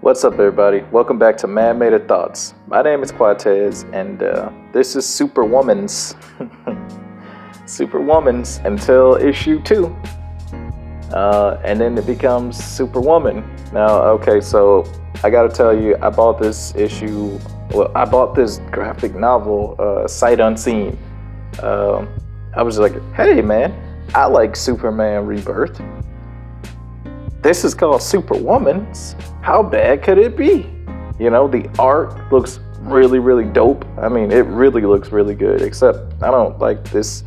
What's up, everybody? Welcome back to Man-Made Thoughts. My name is Quatez, and this is SuperWomans. SuperWomans until issue 2. And then it becomes Superwoman. Now, okay, so I gotta tell you, I bought this issue, I bought this graphic novel, sight unseen. I was like, hey man, I like Superman ReBIRTH. This is called SuperWomans. How bad could it be? You know, the art looks really, really dope. I mean, it really looks really good, except I don't like this.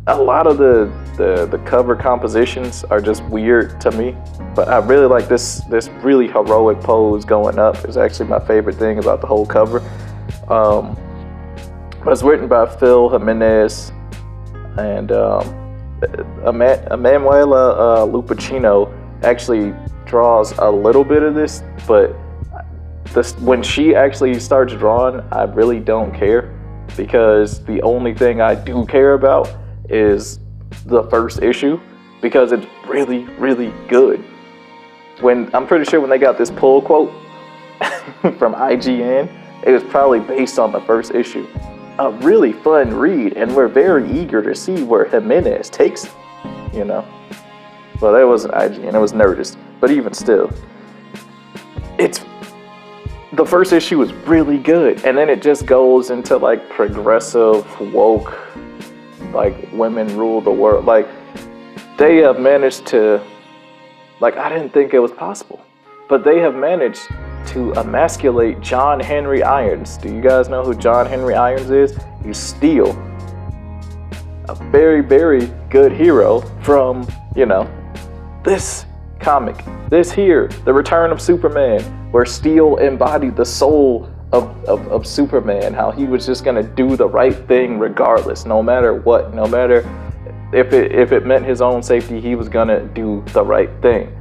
A lot of the cover compositions are just weird to me, but I really like this really heroic pose going up. It's actually my favorite thing about the whole cover. It was written by Phil Jimenez and Emanuela Lupacchino actually draws a little bit of this, but when she actually starts drawing, I really don't care, because the only thing I do care about is the first issue, because it's really, really good. I'm pretty sure when they got this pull quote from IGN, it was probably based on the first issue. A really fun read, and we're very eager to see where Jimenez takes it, you know? Well, that wasn't IGN, it was Nerdist, but even still, the first issue is really good, and then it just goes into like progressive, woke, like women rule the world. Like, they have managed to, like, I didn't think it was possible, but they have managed to emasculate John Henry Irons. Do you guys know who John Henry Irons is? He's Steel, a very, very good hero from, you know, this comic, this here, The Return of Superman, where Steel embodied the soul of Superman, how he was just gonna do the right thing regardless, no matter what, no matter if it meant his own safety, he was gonna do the right thing.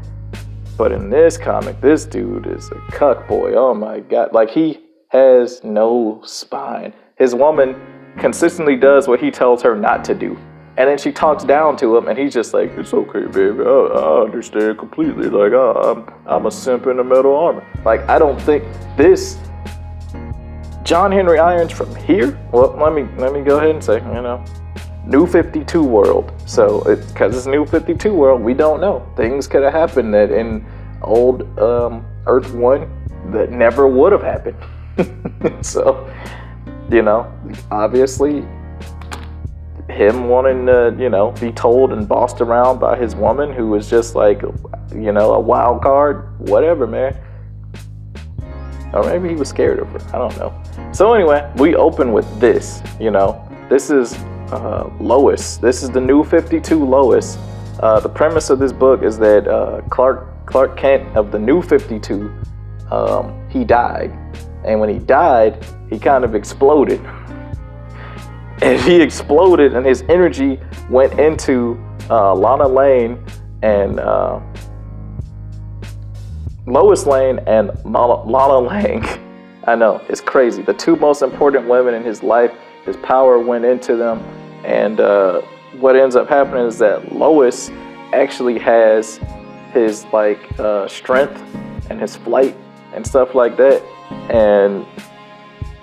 But in this comic, this dude is a cuck boy. Oh my God, like, he has no spine. His woman consistently does what he tells her not to do. And then she talks down to him, and he's just like, it's okay, baby, I understand completely. Like, I'm a simp in the metal armor. Like, I don't think this John Henry Irons from here, well, let me go ahead and say, you know, New 52 world. So, because it's New 52 world, we don't know. Things could have happened that in old Earth 1 that never would have happened. So, you know, obviously, him wanting to, you know, be told and bossed around by his woman, who was just like, you know, a wild card, whatever, man. Or maybe he was scared of her, I don't know. So anyway, we open with this, you know, this is Lois. This is the New 52 Lois. The premise of this book is that Clark Kent of the New 52, he died. And when he died, he kind of exploded. And he exploded, and his energy went into Lana Lane and Lois Lane and Lana Lang. I know, it's crazy. The two most important women in his life, his power went into them. And what ends up happening is that Lois actually has his like strength and his flight and stuff like that. And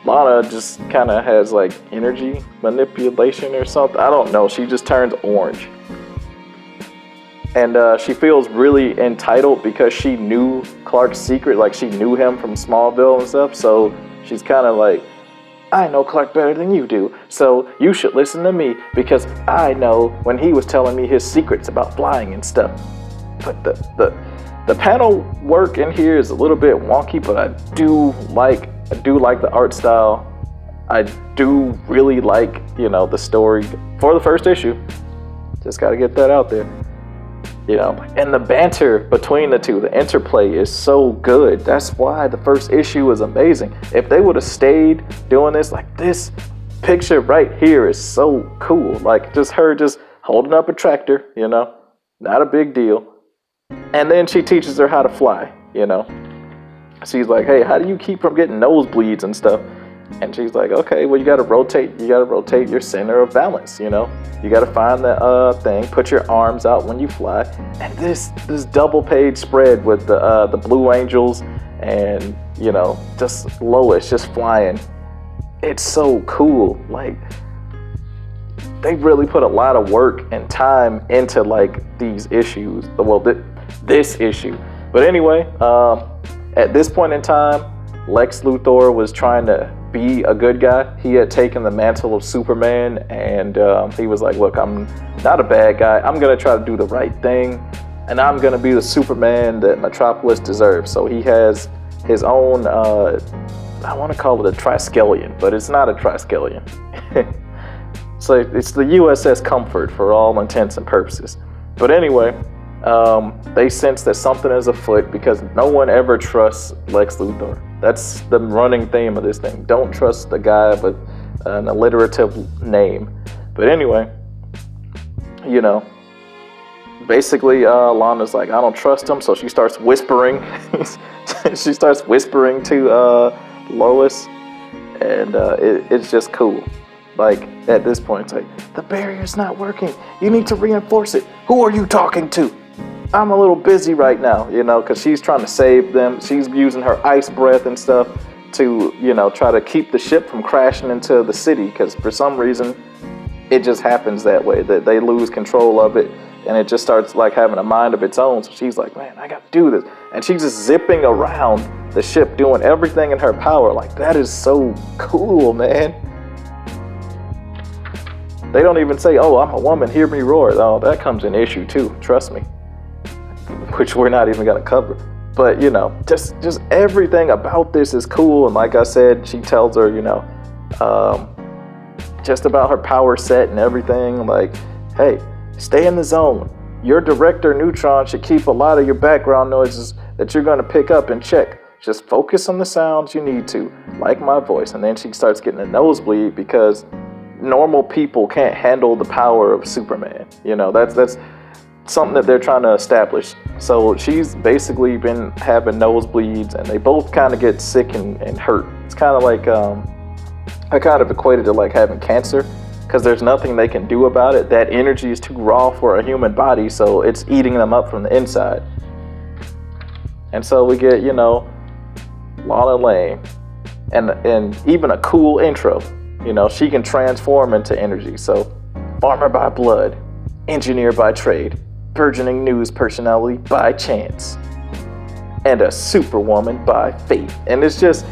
Lana just kind of has like energy manipulation or something. I don't know. She just turns orange. And she feels really entitled because she knew Clark's secret. Like, she knew him from Smallville and stuff. So she's kind of like, I know Clark better than you do. So you should listen to me, because I know when he was telling me his secrets about flying and stuff. But the panel work in here is a little bit wonky, but I do like the art style. I do really like, you know, the story for the first issue. Just got to get that out there, you know. And the banter between the two, the interplay is so good. That's why the first issue is amazing. If they would have stayed doing this, like, this picture right here is so cool. Like, just her just holding up a tractor, you know, not a big deal. And then she teaches her how to fly, you know. She's like, hey, how do you keep from getting nosebleeds and stuff? And she's like, okay, well, you gotta rotate your center of balance, you know. You gotta find the thing, put your arms out when you fly. And this double page spread with the Blue Angels and you know, just Lois just flying. It's so cool. Like, they really put a lot of work and time into like these issues. Well, this issue. But anyway, at this point in time, Lex Luthor was trying to be a good guy. He had taken the mantle of Superman, and he was like, look, I'm not a bad guy. I'm going to try to do the right thing, and I'm going to be the Superman that Metropolis deserves. So he has his own, I want to call it a triskelion, but it's not a triskelion. So it's the USS Comfort for all intents and purposes. But anyway, they sense that something is afoot because no one ever trusts Lex Luthor. That's the running theme of this thing. Don't trust the guy with an alliterative name. But anyway, you know, basically Lana's like, I don't trust him, so she starts whispering. She starts whispering to Lois, and it's just cool. Like, at this point, it's like, the barrier's not working. You need to reinforce it. Who are you talking to? I'm a little busy right now, you know, because she's trying to save them. She's using her ice breath and stuff to, you know, try to keep the ship from crashing into the city, because for some reason, it just happens that way, that they lose control of it, and it just starts, like, having a mind of its own. So she's like, man, I got to do this. And she's just zipping around the ship, doing everything in her power. Like, that is so cool, man. They don't even say, oh, I'm a woman, hear me roar. Oh, that comes in issue 2, trust me. Which we're not even going to cover. But, you know, just everything about this is cool. And like I said, she tells her, you know, just about her power set and everything. Like, hey, stay in the zone. Your director, Neutron, should keep a lot of your background noises that you're going to pick up and check. Just focus on the sounds you need to, like my voice. And then she starts getting a nosebleed because normal people can't handle the power of Superman. You know, that's something that they're trying to establish. So she's basically been having nosebleeds, and they both kind of get sick and hurt. It's kind of like, I kind of equated it like having cancer, because there's nothing they can do about it. That energy is too raw for a human body, so it's eating them up from the inside. And so we get, you know, Lana Lang, and even a cool intro. You know, she can transform into energy. So, farmer by blood, engineer by trade, burgeoning news personality by chance, and a superwoman by fate. And it's just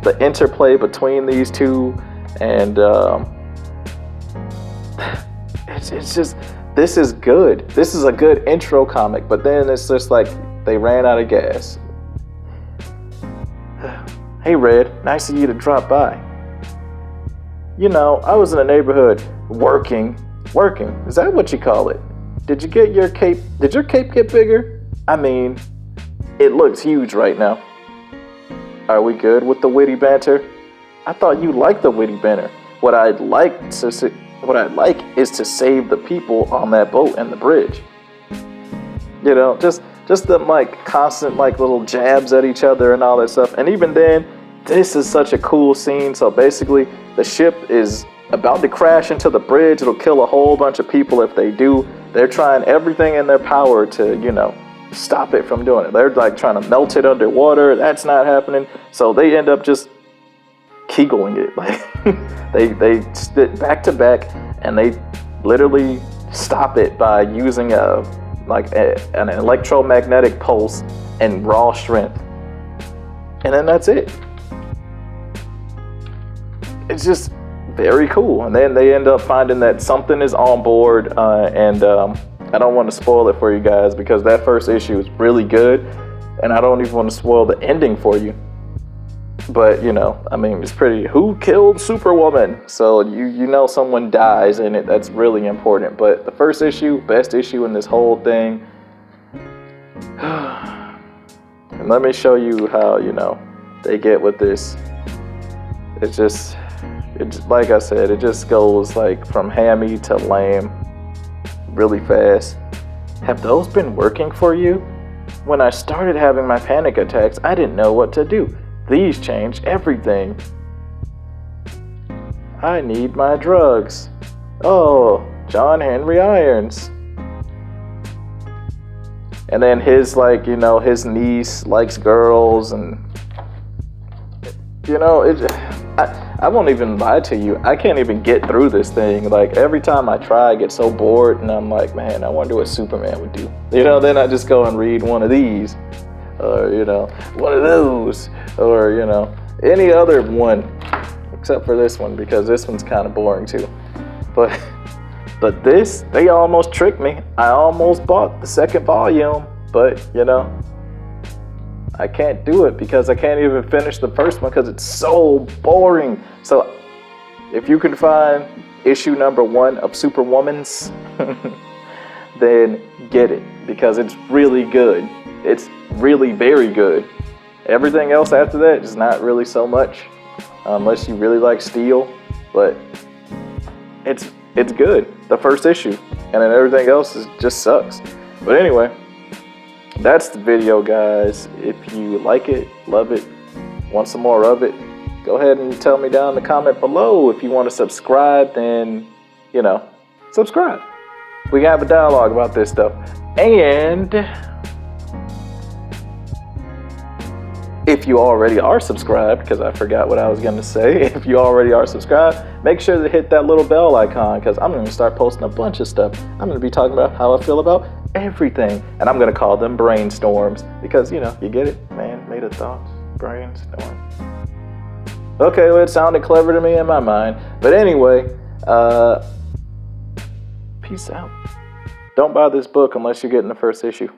the interplay between these two, and it's just, this is good. This is a good intro comic, but then it's just like they ran out of gas. Hey Red, nice of you to drop by. You know, I was in the neighborhood working. Is that what you call it? Did you get your cape? Did your cape get bigger? I mean, it looks huge right now. Are we good with the witty banter? I thought you liked the witty banter. What I'd like is to save the people on that boat and the bridge. You know, just them like constant like little jabs at each other and all that stuff. And even then, this is such a cool scene. So basically, the ship is about to crash into the bridge. It'll kill a whole bunch of people if they do. They're trying everything in their power to, you know, stop it from doing it. They're like trying to melt it underwater. That's not happening. So they end up just kegeling it. Like they sit back to back, and they literally stop it by using an electromagnetic pulse and raw strength. And then that's it. It's just very cool. And then they end up finding that something is on board, and I don't want to spoil it for you guys because that first issue is really good, and I don't even want to spoil the ending for you. But, you know, I mean, it's pretty, who killed Superwoman? So you know someone dies in it. That's really important. But the first issue, best issue in this whole thing. And let me show you how, you know, they get with this. It's just, like I said, it just goes like from hammy to lame really fast. Have those been working for you? When I started having my panic attacks, I didn't know what to do. These changed everything. I need my drugs. Oh, John Henry Irons. And then his, like, you know, his niece likes girls, and, you know, I won't even lie to you. I can't even get through this thing. Like, every time I try, I get so bored, and I'm like, man, I wonder what Superman would do. You know, then I just go and read one of these, or, you know, one of those, or, you know, any other one, except for this one, because this one's kind of boring too. But this, they almost tricked me. I almost bought the second volume, but, you know, I can't do it because I can't even finish the first one because it's so boring. So if you can find issue number 1 of SuperWomans, then get it, because it's really good. It's really very good. Everything else after that is not really so much, unless you really like Steel, but it's good, the first issue, and then everything else just sucks. But anyway, that's the video, guys. If you like it, love it, want some more of it, go ahead and tell me down in the comment below. If you want to subscribe, then, you know, subscribe. We can have a dialogue about this stuff. And if you already are subscribed, because I forgot what I was going to say, if you already are subscribed, make sure to hit that little bell icon, because I'm going to start posting a bunch of stuff. I'm going to be talking about how I feel about everything, and I'm going to call them brainstorms, because, you know, you get it? Man made of thoughts, brainstorm. Okay, well, it sounded clever to me in my mind. But anyway, peace out. Don't buy this book unless you're getting the first issue.